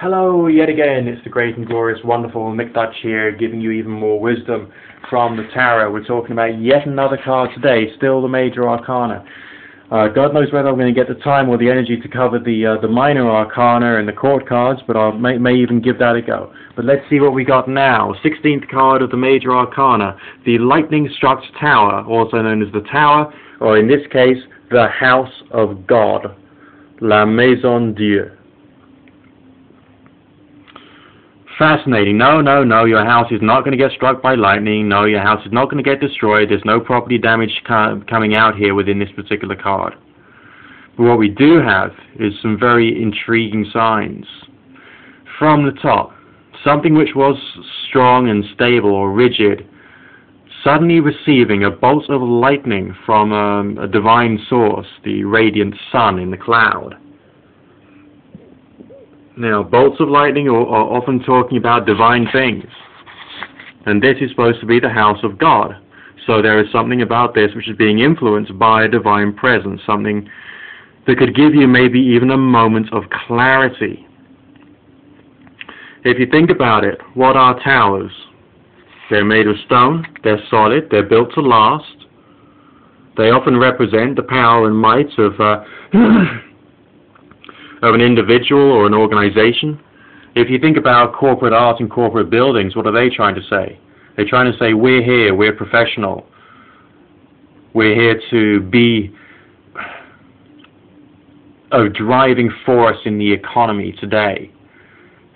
Hello yet again, it's the great and glorious, wonderful Mick Dutch here, giving you even more wisdom from the tarot. We're talking about yet another card today, still the major arcana. God knows whether I'm going to get the time or the energy to cover the minor arcana and the court cards, but I may even give that a go. But let's see what we got now. 16th card of the major arcana, the lightning-struck tower, also known as the tower, or in this case, the house of God, la maison Dieu. Fascinating. No, your house is not going to get struck by lightning. No, your house is not going to get destroyed. There's no property damage coming out here within this particular card. But what we do have is some very intriguing signs. From the top, something which was strong and stable or rigid, suddenly receiving a bolt of lightning from a divine source, the radiant sun in the cloud. Now, bolts of lightning are often talking about divine things, and this is supposed to be the house of God. So there is something about this which is being influenced by a divine presence, something that could give you maybe even a moment of clarity. If you think about it, what are towers? They're made of stone, they're solid, they're built to last. They often represent the power and might of an individual or an organization. If you think about corporate art and corporate buildings, what are they trying to say? They're trying to say, we're here, we're professional. We're here to be a driving force in the economy today.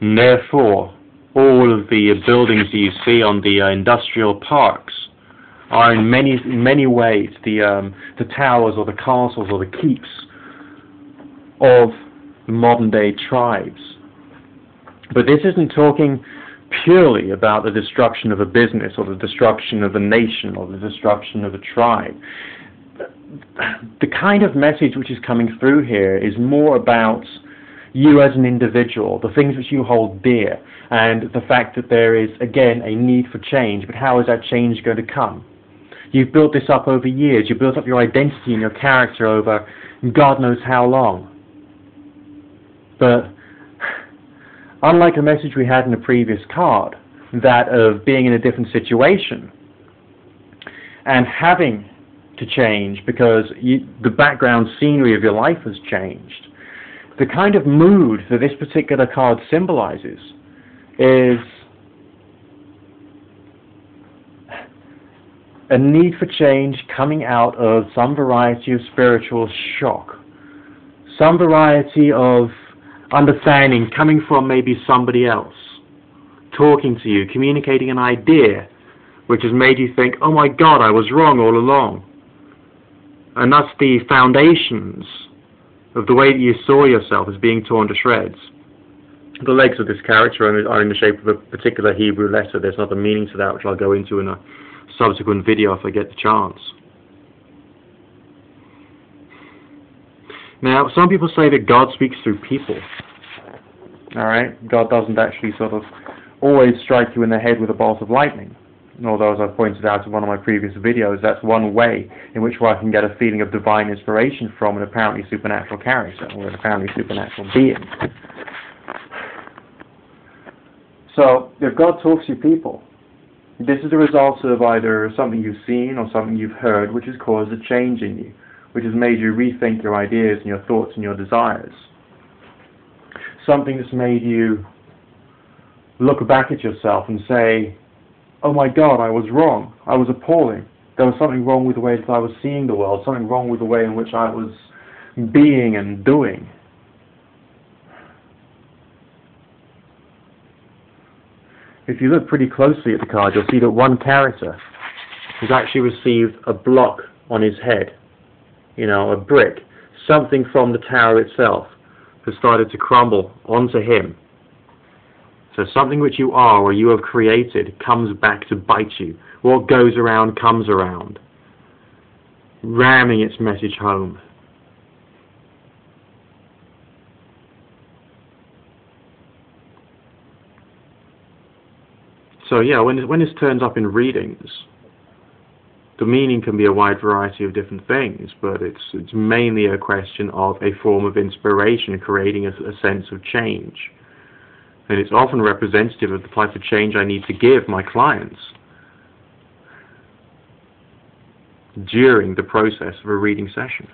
And therefore, all of the buildings that you see on the industrial parks are in many ways the towers or the castles or the keeps of modern day tribes. But this isn't talking purely about the destruction of a business or the destruction of a nation or the destruction of a tribe. The kind of message which is coming through here is more about you as an individual, the things which you hold dear, and the fact that there is, again, a need for change. But how is that change going to come? You've built this up over years. You've built up your identity and your character over God knows how long. But unlike a message we had in the previous card, that of being in a different situation and having to change because the background scenery of your life has changed, the kind of mood that this particular card symbolizes is a need for change coming out of some variety of spiritual shock, some variety of understanding coming from maybe somebody else, talking to you, communicating an idea which has made you think, oh my God, I was wrong all along. And thus the foundations of the way that you saw yourself as being torn to shreds. The legs of this character are in the shape of a particular Hebrew letter. There's another meaning to that which I'll go into in a subsequent video if I get the chance. Now, some people say that God speaks through people. Alright? God doesn't actually sort of always strike you in the head with a bolt of lightning. Although, as I've pointed out in one of my previous videos, that's one way in which I can get a feeling of divine inspiration from an apparently supernatural character, or an apparently supernatural being. So, if God talks to people, this is the result of either something you've seen or something you've heard which has caused a change in you, which has made you rethink your ideas and your thoughts and your desires. Something that's made you look back at yourself and say, oh my God, I was wrong. I was appalling. There was something wrong with the way that I was seeing the world, something wrong with the way in which I was being and doing. If you look pretty closely at the card, you'll see that one character has actually received a block on his head. You know, a brick, something from the tower itself has started to crumble onto him. So something which you are or you have created comes back to bite you. What goes around comes around, ramming its message home. So yeah, when this turns up in readings, the meaning can be a wide variety of different things, but it's mainly a question of a form of inspiration, creating a sense of change. and it's often representative of the type of change I need to give my clients during the process of a reading session.